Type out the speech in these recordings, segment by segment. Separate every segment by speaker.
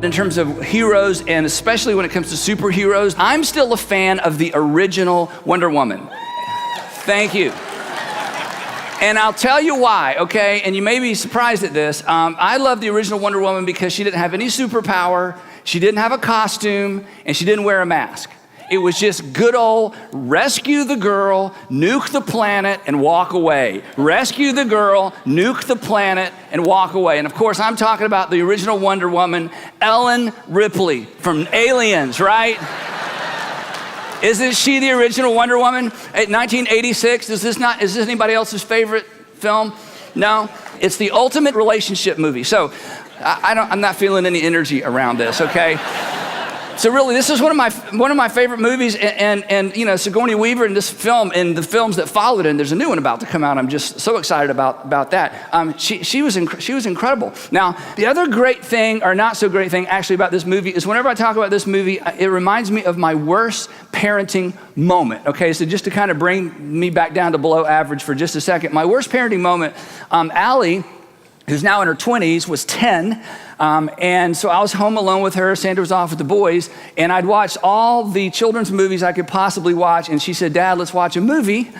Speaker 1: In terms of heroes, and especially when it comes to superheroes, I'm still a fan of the original Wonder Woman. Thank you. And I'll tell you why, okay? And you may be surprised at this. I love the original Wonder Woman because she didn't have any superpower, she didn't have a costume, and she didn't wear a mask. It was just good old rescue the girl, nuke the planet, and walk away. Rescue the girl, nuke the planet, and walk away. And of course, I'm talking about the original Wonder Woman, Ellen Ripley from Aliens, right? Isn't she the original Wonder Woman? 1986, is this anybody else's favorite film? No? It's the ultimate relationship movie. So I'm not feeling any energy around this, okay? So really, this is one of my favorite movies, and you know, Sigourney Weaver in this film and the films that followed, and there's a new one about to come out. I'm just so excited about that. She was incredible. Now, the other great thing, or not so great thing, actually about this movie is whenever I talk about this movie, it reminds me of my worst parenting moment. Okay, so just to kind of bring me back down to below average for just a second, my worst parenting moment, Allie, who's now in her 20s, was 10. And so I was home alone with her. Sandra was off with the boys. And I'd watched all the children's movies I could possibly watch. And she said, "Dad, let's watch a movie."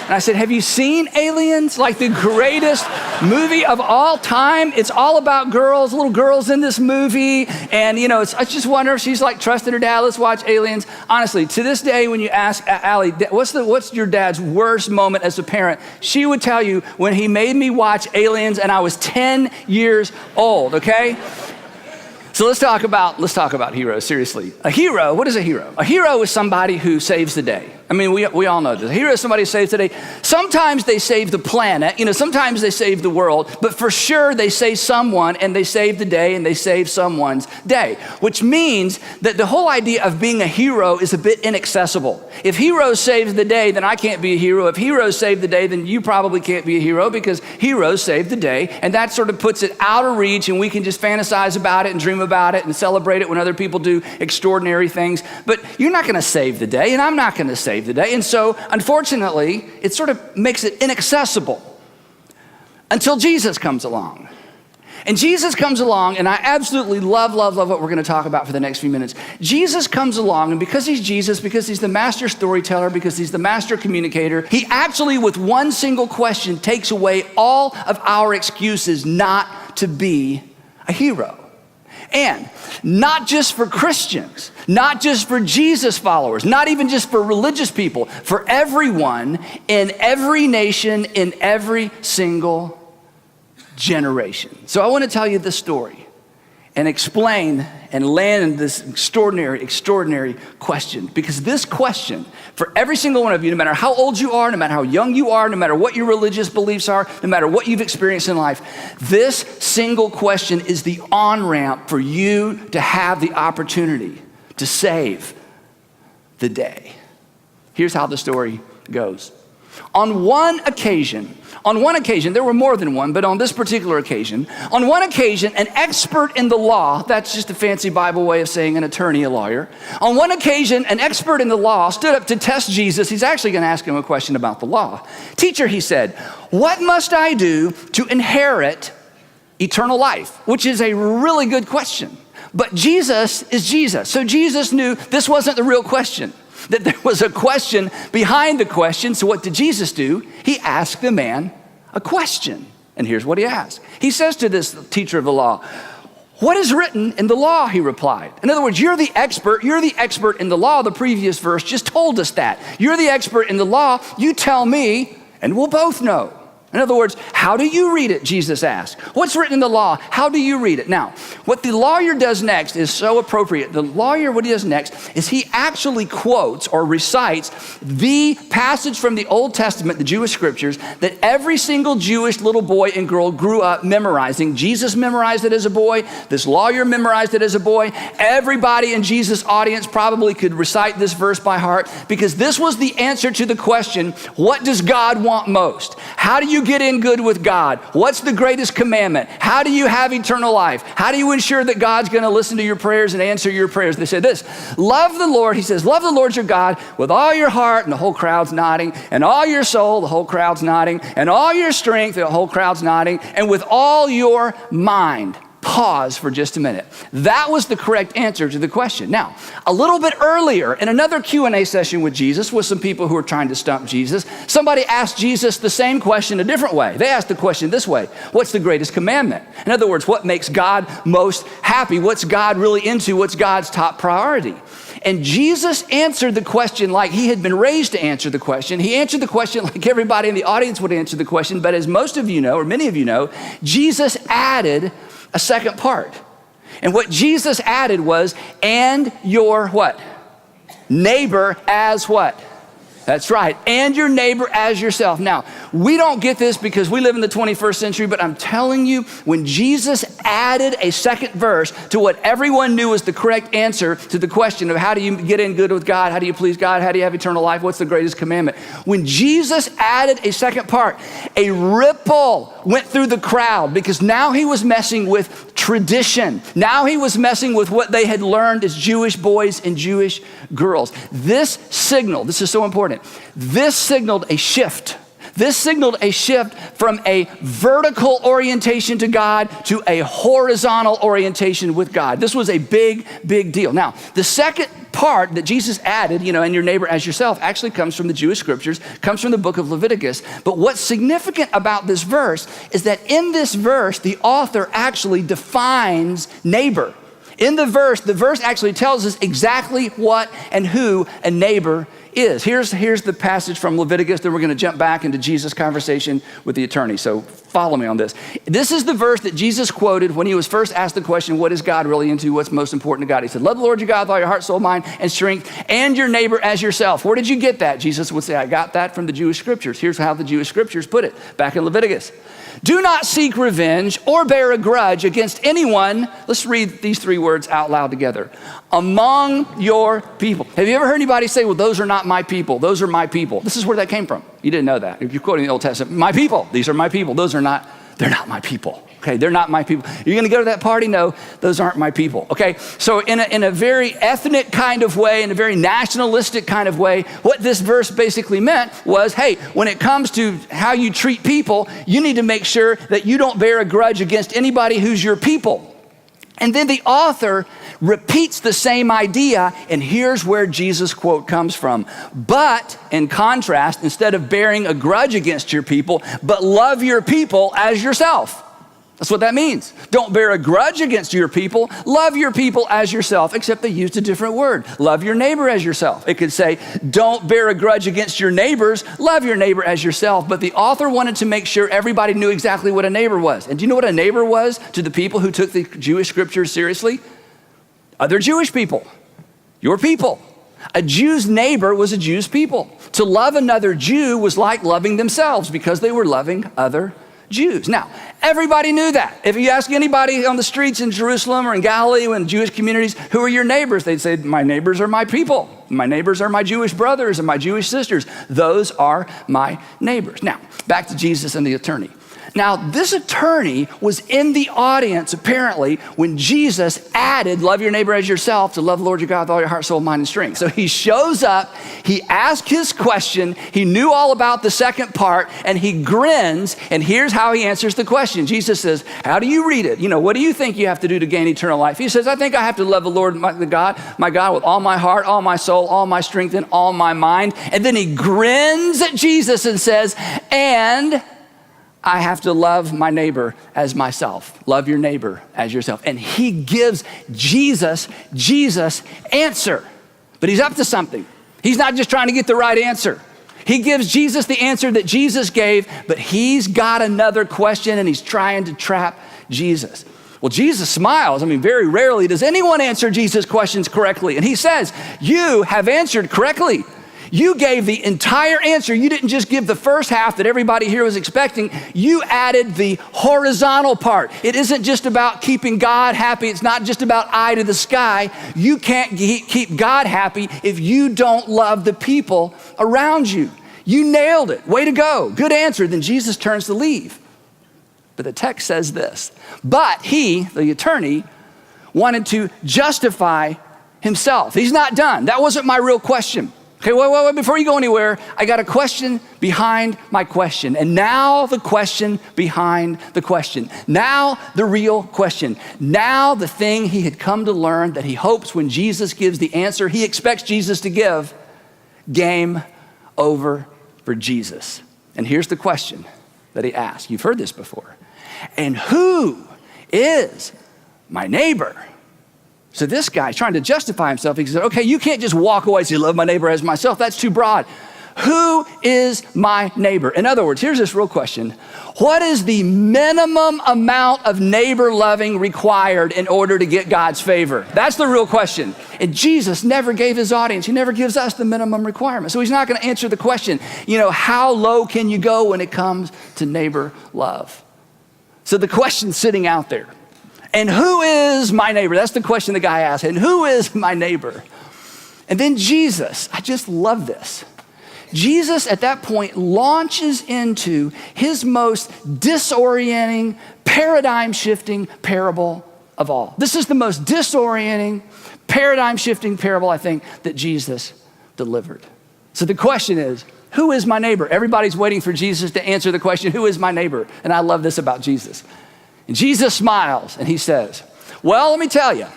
Speaker 1: And I said, "Have you seen Aliens? Like the greatest movie of all time. It's all about girls, little girls in this movie. And you know, I just wonder if she's like trusting her dad. Let's watch Aliens." Honestly, to this day, when you ask Allie, what's your dad's worst moment as a parent? She would tell you when he made me watch Aliens and I was 10 years old, okay? So let's talk about heroes, seriously. A hero, what is a hero? A hero is somebody who saves the day. I mean, we all know this. A hero is somebody who saves the day. Sometimes they save the planet, you know, sometimes they save the world, but for sure they save someone and they save the day and they save someone's day, which means that the whole idea of being a hero is a bit inaccessible. If heroes save the day, then I can't be a hero. If heroes save the day, then you probably can't be a hero because heroes save the day, and that sort of puts it out of reach and we can just fantasize about it and dream about it and celebrate it when other people do extraordinary things. But you're not gonna save the day, and I'm not gonna save the day. And so, unfortunately, it sort of makes it inaccessible until Jesus comes along. And Jesus comes along, and I absolutely love what we're gonna talk about for the next few minutes. Jesus comes along, and because he's Jesus, because he's the master storyteller, because he's the master communicator, he actually, with one single question, takes away all of our excuses not to be a hero. And not just for Christians, not just for Jesus followers, not even just for religious people, for everyone in every nation, in every single generation. So I want to tell you this story and explain and land this extraordinary question, because this question for every single one of you, no matter how old you are, no matter how young you are, no matter what your religious beliefs are, no matter what you've experienced in life, this single question is the on-ramp for you to have the opportunity to save the day. Here's how the story goes. On one occasion, there were more than one, but on this particular occasion, an expert in the law, that's just a fancy Bible way of saying an attorney, a lawyer. On one occasion, an expert in the law stood up to test Jesus. He's actually going to ask him a question about the law. "Teacher," he said, "what must I do to inherit eternal life?" Which is a really good question. But Jesus is Jesus. So Jesus knew this wasn't the real question, that there was a question behind the question. So what did Jesus do? He asked the man a question. And here's what he asked. He says to this teacher of the law, "What is written in the law?" he replied. In other words, you're the expert in the law. The previous verse just told us that. You're the expert in the law. You tell me and we'll both know. In other words, how do you read it? Jesus asked. What's written in the law? How do you read it? Now, what the lawyer does next is so appropriate. The lawyer, what he does next is he actually quotes or recites the passage from the Old Testament, the Jewish scriptures, that every single Jewish little boy and girl grew up memorizing. Jesus memorized it as a boy. This lawyer memorized it as a boy. Everybody in Jesus' audience probably could recite this verse by heart, because this was the answer to the question, what does God want most? How do you you get in good with God? What's the greatest commandment? How do you have eternal life? How do you ensure that God's going to listen to your prayers and answer your prayers? They said this, love the Lord. He says, love the Lord your God with all your heart, and the whole crowd's nodding, and all your soul, the whole crowd's nodding, and all your strength, the whole crowd's nodding, and with all your mind. Pause for just a minute. That was the correct answer to the question. Now, a little bit earlier, in another Q&A session with Jesus, with some people who were trying to stump Jesus, somebody asked Jesus the same question a different way. They asked the question this way, what's the greatest commandment? In other words, what makes God most happy? What's God really into? What's God's top priority? And Jesus answered the question like he had been raised to answer the question. He answered the question like everybody in the audience would answer the question, but as most of you know, or many of you know, Jesus added a second part. And what Jesus added was, and your what? Neighbor as what? That's right, and your neighbor as yourself. Now, we don't get this because we live in the 21st century, but I'm telling you, when Jesus added a second verse to what everyone knew was the correct answer to the question of how do you get in good with God, how do you please God, how do you have eternal life, what's the greatest commandment? When Jesus added a second part, a ripple went through the crowd because now he was messing with tradition. Now he was messing with what they had learned as Jewish boys and Jewish girls. This signal, this is so important, this signaled a shift. This signaled a shift from a vertical orientation to God to a horizontal orientation with God. This was a big, big deal. Now, the second part that Jesus added, and your neighbor as yourself, actually comes from the Jewish scriptures, comes from the book of Leviticus. But what's significant about this verse is that in this verse, the author actually defines neighbor. In the verse actually tells us exactly what and who a neighbor is. Here's the passage from Leviticus, then we're going to jump back into Jesus' conversation with the attorney. So follow me on this. This is the verse that Jesus quoted when he was first asked the question, what is God really into? What's most important to God? He said, love the Lord your God with all your heart, soul, mind, and strength, and your neighbor as yourself. Where did you get that? Jesus would say, I got that from the Jewish scriptures. Here's how the Jewish scriptures put it back in Leviticus. Do not seek revenge or bear a grudge against anyone. Let's read these three words out loud together. Among your people. Have you ever heard anybody say, well, those are not my people. Those are my people. This is where that came from. You didn't know that. If you're quoting the Old Testament, my people, these are my people. They're not my people. Okay, they're not my people. You're gonna go to that party? No, those aren't my people. Okay, so in a very ethnic kind of way, in a very nationalistic kind of way, what this verse basically meant was, hey, when it comes to how you treat people, you need to make sure that you don't bear a grudge against anybody who's your people. And then the author repeats the same idea, and here's where Jesus' quote comes from. But in contrast, instead of bearing a grudge against your people, but love your people as yourself. That's what that means. Don't bear a grudge against your people. Love your people as yourself, except they used a different word. Love your neighbor as yourself. It could say, don't bear a grudge against your neighbors. Love your neighbor as yourself. But the author wanted to make sure everybody knew exactly what a neighbor was. And do you know what a neighbor was to the people who took the Jewish scriptures seriously? Other Jewish people, your people. A Jew's neighbor was a Jew's people. To love another Jew was like loving themselves because they were loving other Jews. Now, everybody knew that. If you ask anybody on the streets in Jerusalem or in Galilee or in Jewish communities, who are your neighbors? They'd say, my neighbors are my people. My neighbors are my Jewish brothers and my Jewish sisters. Those are my neighbors. Now, back to Jesus and the attorney. Now, this attorney was in the audience, apparently, when Jesus added, love your neighbor as yourself, to love the Lord your God with all your heart, soul, mind, and strength. So he shows up, he asked his question, he knew all about the second part, and he grins, and here's how he answers the question. Jesus says, how do you read it? What do you think you have to do to gain eternal life? He says, I think I have to love the Lord, my God with all my heart, all my soul, all my strength, and all my mind. And then he grins at Jesus and says, and I have to love my neighbor as myself. Love your neighbor as yourself. And he gives Jesus answer. But he's up to something. He's not just trying to get the right answer. He gives Jesus the answer that Jesus gave, but he's got another question and he's trying to trap Jesus. Well, Jesus smiles. Very rarely does anyone answer Jesus' questions correctly. And he says, you have answered correctly. You gave the entire answer. You didn't just give the first half that everybody here was expecting. You added the horizontal part. It isn't just about keeping God happy. It's not just about eye to the sky. You can't keep God happy if you don't love the people around you. You nailed it. Way to go. Good answer. Then Jesus turns to leave. But the text says this, but he, the attorney, wanted to justify himself. He's not done. That wasn't my real question. Okay, wait, before you go anywhere, I got a question behind my question. And now the question behind the question. Now the real question. Now the thing he had come to learn that he hopes when Jesus gives the answer he expects Jesus to give, game over for Jesus. And here's the question that he asked. You've heard this before. And who is my neighbor? So this guy's trying to justify himself. He said, okay, you can't just walk away and say, love my neighbor as myself. That's too broad. Who is my neighbor? In other words, here's this real question. What is the minimum amount of neighbor loving required in order to get God's favor? That's the real question. And Jesus never gave his audience, he never gives us the minimum requirement. So he's not going to answer the question, how low can you go when it comes to neighbor love? So the question's sitting out there. And who is my neighbor? That's the question the guy asked. And who is my neighbor? And then Jesus, I just love this. Jesus at that point launches into his most disorienting, paradigm-shifting parable of all. This is the most disorienting, paradigm-shifting parable, I think, that Jesus delivered. So the question is, who is my neighbor? Everybody's waiting for Jesus to answer the question, who is my neighbor? And I love this about Jesus. And Jesus smiles and he says, well, let me tell you,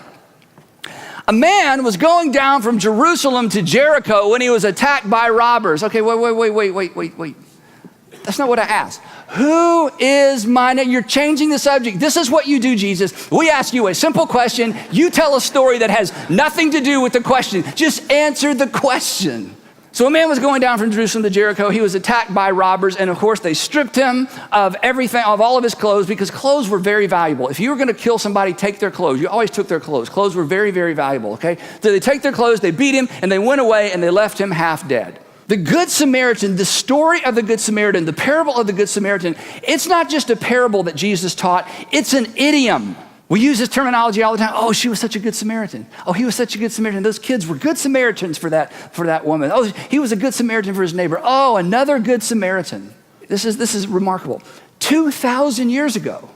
Speaker 1: a man was going down from Jerusalem to Jericho when he was attacked by robbers. Okay, wait. That's not what I asked. Who is my neighbor? You're changing the subject. This is what you do, Jesus. We ask you a simple question. You tell a story that has nothing to do with the question. Just answer the question. So a man was going down from Jerusalem to Jericho. He was attacked by robbers. And of course, they stripped him of everything, of all of his clothes, because clothes were very valuable. If you were going to kill somebody, take their clothes. You always took their clothes. Clothes were very, very valuable, okay? So they take their clothes, they beat him, and they went away, and they left him half dead. The Good Samaritan, the story of the Good Samaritan, the parable of the Good Samaritan, it's not just a parable that Jesus taught. It's an idiom. We use this terminology all the time. Oh, she was such a good Samaritan. Oh, he was such a good Samaritan. Those kids were good Samaritans for that woman. Oh, he was a good Samaritan for his neighbor. Oh, another good Samaritan. This is remarkable. 2,000 years ago,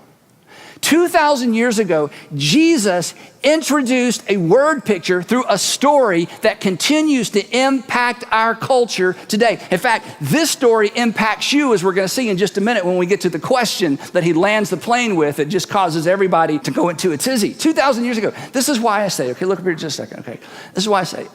Speaker 1: 2,000 years ago, Jesus introduced a word picture through a story that continues to impact our culture today. In fact, this story impacts you, as we're going to see in just a minute when we get to the question that he lands the plane with. It just causes everybody to go into a tizzy. 2,000 years ago. This is why I say, okay, look up here just a second, okay? This is why I say,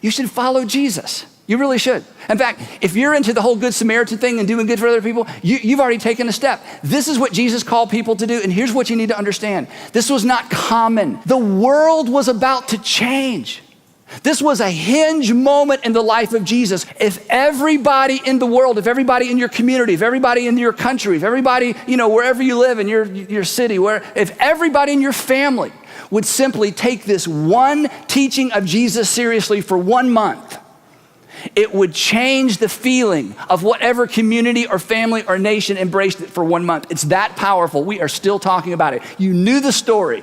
Speaker 1: you should follow Jesus. You really should. In fact, if you're into the whole Good Samaritan thing and doing good for other people, you've already taken a step. This is what Jesus called people to do, and here's what you need to understand. This was not common. The world was about to change. This was a hinge moment in the life of Jesus. If everybody in the world, if everybody in your community, if everybody in your country, if everybody, wherever you live in your city, if everybody in your family would simply take this one teaching of Jesus seriously for 1 month, it would change the feeling of whatever community or family or nation embraced it for 1 month. It's that powerful. We are still talking about it. You knew the story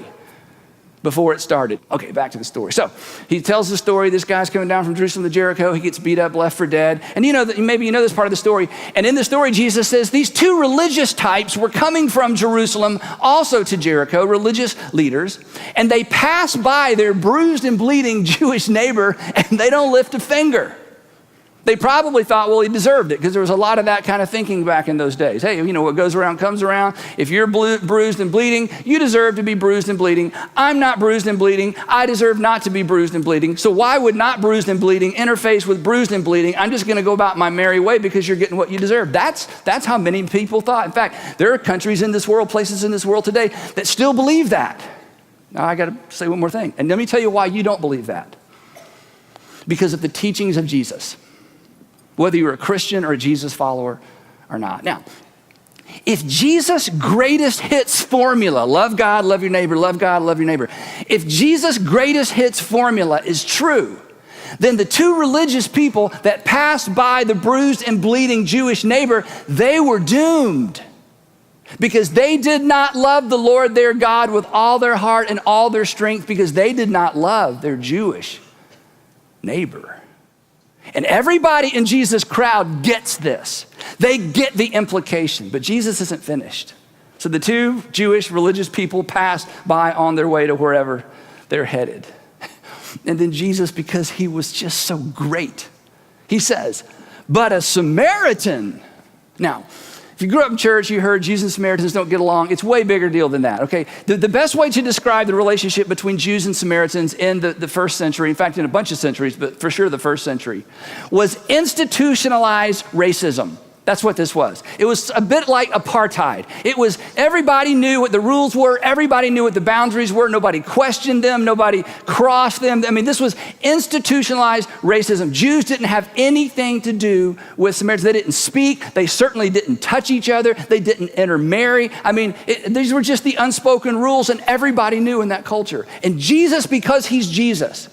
Speaker 1: before it started. Okay, back to the story. So he tells the story. This guy's coming down from Jerusalem to Jericho. He gets beat up, left for dead. And maybe you know this part of the story. And in the story, Jesus says these two religious types were coming from Jerusalem also to Jericho, religious leaders. And they pass by their bruised and bleeding Jewish neighbor and they don't lift a finger. They probably thought, well, he deserved it, because there was a lot of that kind of thinking back in those days. Hey, what goes around comes around. If you're bruised and bleeding, you deserve to be bruised and bleeding. I'm not bruised and bleeding. I deserve not to be bruised and bleeding. So why would not bruised and bleeding interface with bruised and bleeding? I'm just going to go about my merry way because you're getting what you deserve. That's how many people thought. In fact, there are countries in this world, places in this world today that still believe that. Now, I got to say one more thing. And let me tell you why you don't believe that. Because of the teachings of Jesus. Whether you're a Christian or a Jesus follower or not. Now, if Jesus' greatest hits formula, love God, love your neighbor, love God, love your neighbor. If Jesus' greatest hits formula is true, then the two religious people that passed by the bruised and bleeding Jewish neighbor, they were doomed. Because they did not love the Lord their God with all their heart and all their strength, because they did not love their Jewish neighbor. And everybody in Jesus' crowd gets this. They get the implication, but Jesus isn't finished. So the two Jewish religious people pass by on their way to wherever they're headed. And then Jesus, because he was just so great, he says, but a Samaritan. Now, if you grew up in church, you heard Jews and Samaritans don't get along. It's a way bigger deal than that, okay? The best way to describe the relationship between Jews and Samaritans in the first century, in fact, in a bunch of centuries, but for sure the first century, was institutionalized racism. That's what this was. It was a bit like apartheid. It was everybody knew what the rules were. Everybody knew what the boundaries were. Nobody questioned them. Nobody crossed them. I mean, this was institutionalized racism. Jews didn't have anything to do with Samaritans. They didn't speak. They certainly didn't touch each other. They didn't intermarry. I mean, these were just the unspoken rules, and everybody knew in that culture. And Jesus, because he's Jesus,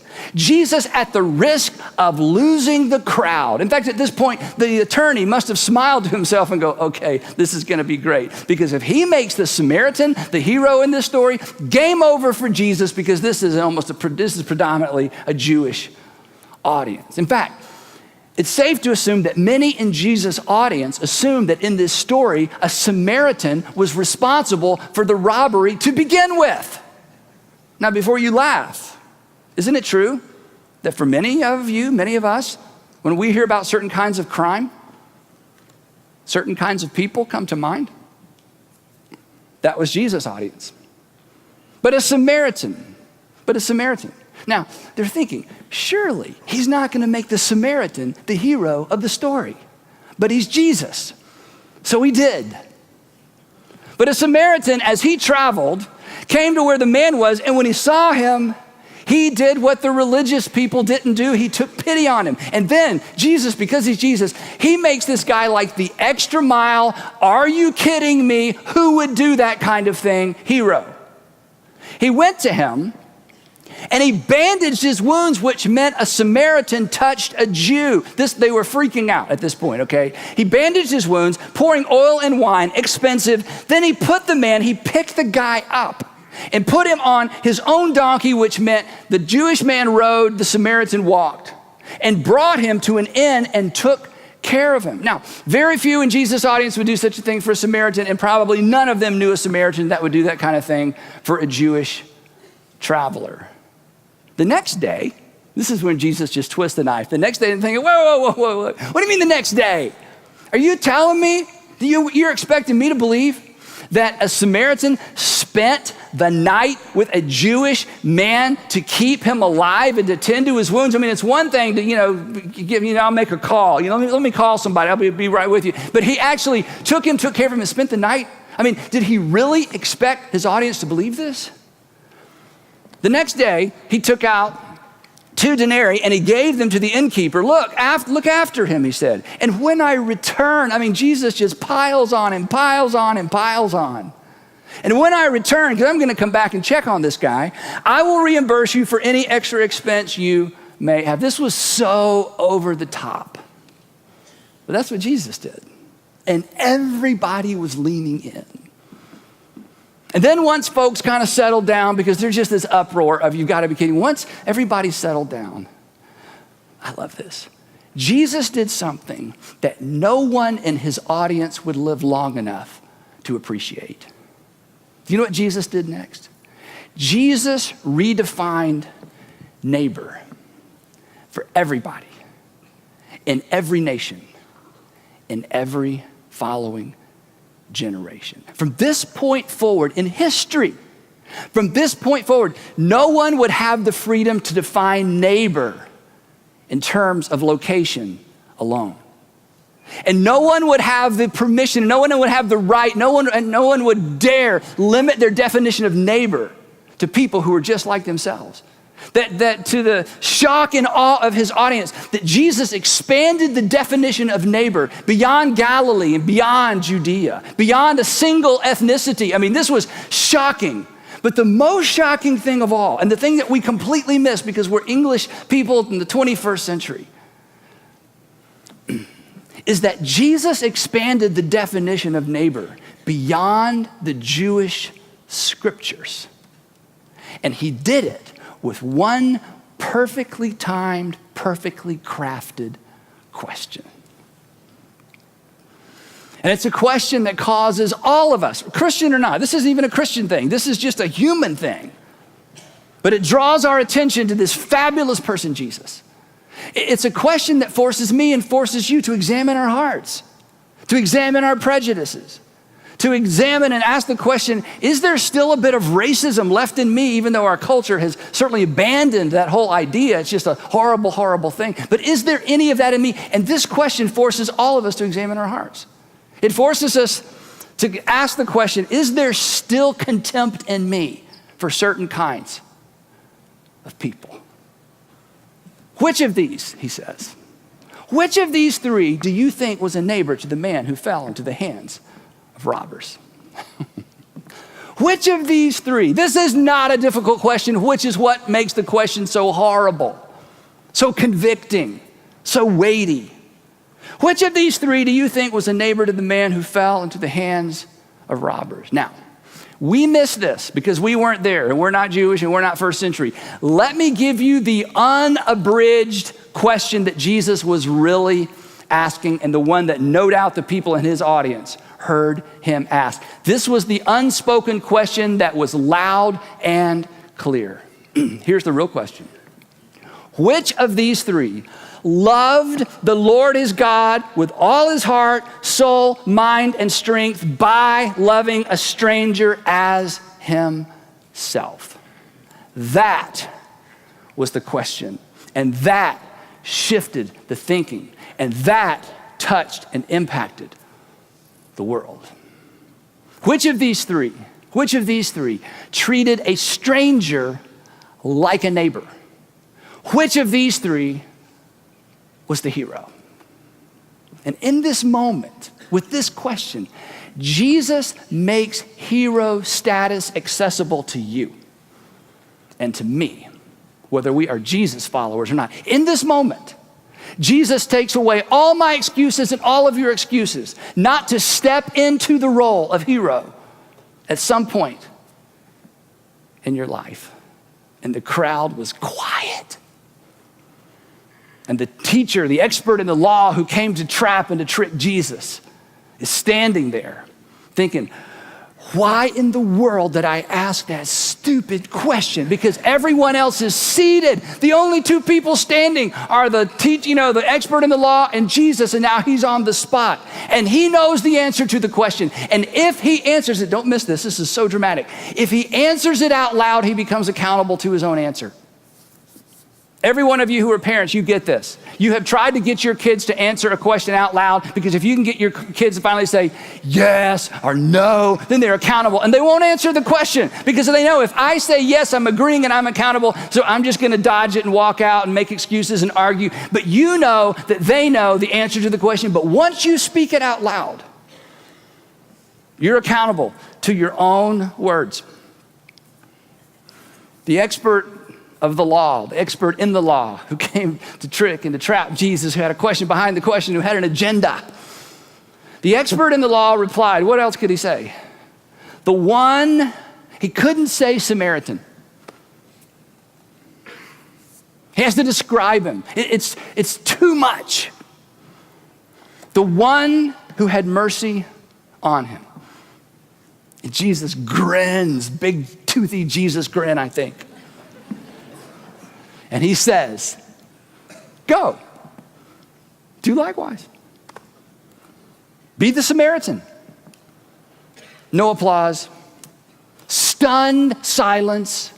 Speaker 1: at the risk of losing the crowd. In fact, at this point, the attorney must have smiled to himself and go, okay, this is going to be great. Because if he makes the Samaritan the hero in this story, game over for Jesus, because this is predominantly a Jewish audience. In fact, it's safe to assume that many in Jesus' audience assumed that in this story, a Samaritan was responsible for the robbery to begin with. Now, before you laugh, isn't it true that for many of you, many of us, when we hear about certain kinds of crime, certain kinds of people come to mind? That was Jesus' audience. But a Samaritan. Now, they're thinking, surely he's not going to make the Samaritan the hero of the story. But he's Jesus. So he did. But a Samaritan, as he traveled, came to where the man was, and when he saw him, he did what the religious people didn't do. He took pity on him. And then Jesus, because he's Jesus, he makes this guy like the extra mile, are you kidding me? Who would do that kind of thing? Hero. He went to him and he bandaged his wounds, which meant a Samaritan touched a Jew. They were freaking out at this point, okay? He bandaged his wounds, pouring oil and wine, expensive. Then he picked the guy up and put him on his own donkey, which meant the Jewish man rode, the Samaritan walked, and brought him to an inn and took care of him. Now, very few in Jesus' audience would do such a thing for a Samaritan, and probably none of them knew a Samaritan that would do that kind of thing for a Jewish traveler. The next day, this is when Jesus just twists the knife. The next day, they're thinking, whoa. What do you mean the next day? Are you telling me, you're expecting me to believe that a Samaritan spent the night with a Jewish man to keep him alive and to tend to his wounds? I mean, it's one thing to, I'll make a call. Let me call somebody. I'll be right with you. But he actually took care of him and spent the night. I mean, did he really expect his audience to believe this? The next day, he took out 2 denarii and he gave them to the innkeeper. Look after him, he said. And when I return, Jesus just piles on. And when I return, because I'm going to come back and check on this guy, I will reimburse you for any extra expense you may have. This was so over the top. But that's what Jesus did. And everybody was leaning in. And then once folks kind of settled down, because there's just this uproar of, you've got to be kidding. Once everybody settled down, I love this. Jesus did something that no one in his audience would live long enough to appreciate. Do you know what Jesus did next? Jesus redefined neighbor for everybody, in every nation, in every following generation. From this point forward in history, no one would have the freedom to define neighbor in terms of location alone. And no one would have the permission, no one would have the right, no one would dare limit their definition of neighbor to people who were just like themselves. That to the shock and awe of his audience, that Jesus expanded the definition of neighbor beyond Galilee and beyond Judea, beyond a single ethnicity. This was shocking. But the most shocking thing of all, and the thing that we completely miss because we're English people in the 21st century, is that Jesus expanded the definition of neighbor beyond the Jewish scriptures. And he did it with one perfectly timed, perfectly crafted question. And it's a question that causes all of us, Christian or not, this isn't even a Christian thing, this is just a human thing. But it draws our attention to this fabulous person, Jesus. It's a question that forces me and forces you to examine our hearts, to examine our prejudices, to examine and ask the question, is there still a bit of racism left in me, even though our culture has certainly abandoned that whole idea? It's just a horrible, horrible thing. But is there any of that in me? And this question forces all of us to examine our hearts. It forces us to ask the question, is there still contempt in me for certain kinds of people? Which of these, he says, which of these three do you think was a neighbor to the man who fell into the hands of robbers? Which of these three? This is not a difficult question, which is what makes the question so horrible, so convicting, so weighty. Which of these three do you think was a neighbor to the man who fell into the hands of robbers? Now, we miss this because we weren't there and we're not Jewish and we're not first century. Let me give you the unabridged question that Jesus was really asking and the one that no doubt the people in his audience heard him ask. This was the unspoken question that was loud and clear. Here's the real question. Which of these three loved the Lord his God with all his heart, soul, mind, and strength by loving a stranger as himself? That was the question. And that shifted the thinking. And that touched and impacted the world. Which of these three treated a stranger like a neighbor? Which of these three was the hero? And in this moment, with this question, Jesus makes hero status accessible to you and to me, whether we are Jesus followers or not. In this moment, Jesus takes away all my excuses and all of your excuses not to step into the role of hero at some point in your life. And the crowd was quiet. And the teacher, the expert in the law who came to trap and to trick Jesus is standing there thinking, why in the world did I ask that stupid question? Because everyone else is seated. The only two people standing are the expert in the law and Jesus, and now he's on the spot. And he knows the answer to the question. And if he answers it, don't miss this, this is so dramatic. If he answers it out loud, he becomes accountable to his own answer. Every one of you who are parents, you get this. You have tried to get your kids to answer a question out loud because if you can get your kids to finally say yes or no, then they're accountable and they won't answer the question because they know if I say yes, I'm agreeing and I'm accountable, so I'm just gonna dodge it and walk out and make excuses and argue. But you know that they know the answer to the question, but once you speak it out loud, you're accountable to your own words. The expert of the law, the expert in the law who came to trick and to trap Jesus, who had a question behind the question, who had an agenda. The expert in the law replied, what else could he say? He couldn't say Samaritan. He has to describe him. It's too much. The one who had mercy on him. And Jesus grins, big toothy Jesus grin, I think. And he says, go, do likewise. Be the Samaritan. No applause. Stunned silence.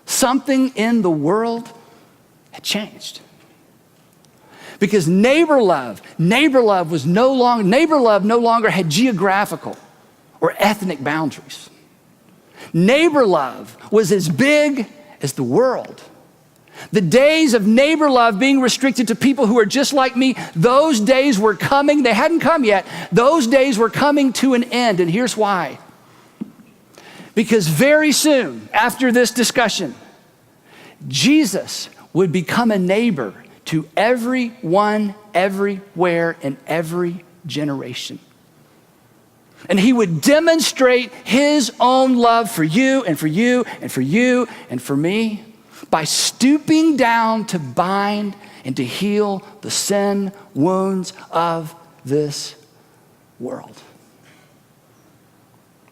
Speaker 1: Something in the world had changed. Because neighbor love no longer had geographical or ethnic boundaries. Neighbor love was as big as the world. The days of neighbor love being restricted to people who are just like me, those days were coming. They hadn't come yet. Those days were coming to an end, and here's why. Because very soon after this discussion, Jesus would become a neighbor to everyone, everywhere, in every generation. And he would demonstrate his own love for you and for you and for you and for me by stooping down to bind and to heal the sin wounds of this world.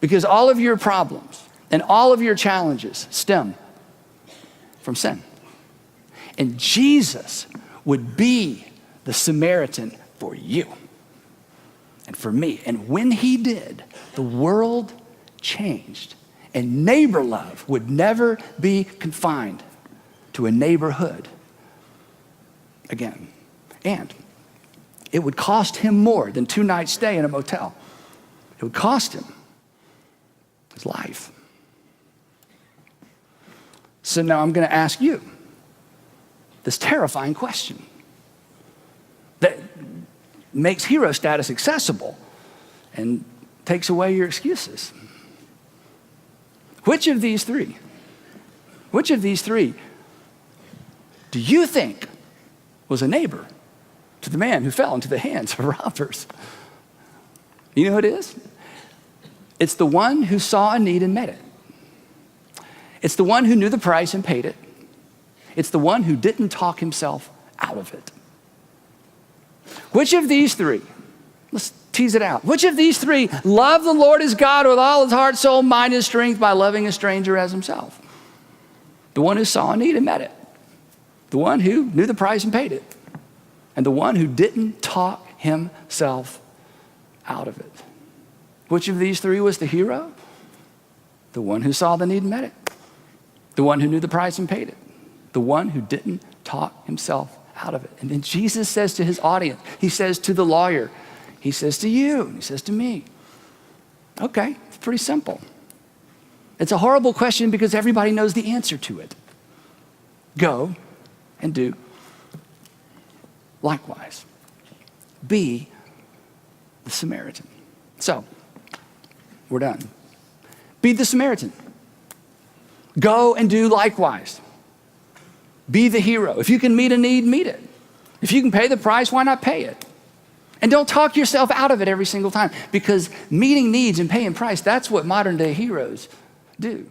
Speaker 1: Because all of your problems and all of your challenges stem from sin. And Jesus would be the Samaritan for you and for me. And when he did, the world changed. And neighbor love would never be confined to a neighborhood again. And it would cost him more than 2 nights stay in a motel. It would cost him his life. So now I'm going to ask you this terrifying question that makes hero status accessible and takes away your excuses. Which of these three do you think was a neighbor to the man who fell into the hands of robbers? You know who it is? It's the one who saw a need and met it. It's the one who knew the price and paid it. It's the one who didn't talk himself out of it. Which of these three, let's tease it out. Which of these three loved the Lord his God with all his heart, soul, mind, and strength by loving a stranger as himself? The one who saw a need and met it. The one who knew the price and paid it. And the one who didn't talk himself out of it. Which of these three was the hero? The one who saw the need and met it. The one who knew the price and paid it. The one who didn't talk himself out of it. And then Jesus says to his audience, he says to the lawyer, he says to you, and he says to me, okay, it's pretty simple. It's a horrible question because everybody knows the answer to it. Go and do likewise. Be the Samaritan. So, we're done. Be the Samaritan. Go and do likewise. Be the hero. If you can meet a need, meet it. If you can pay the price, why not pay it? And don't talk yourself out of it every single time, because meeting needs and paying price, that's what modern day heroes do.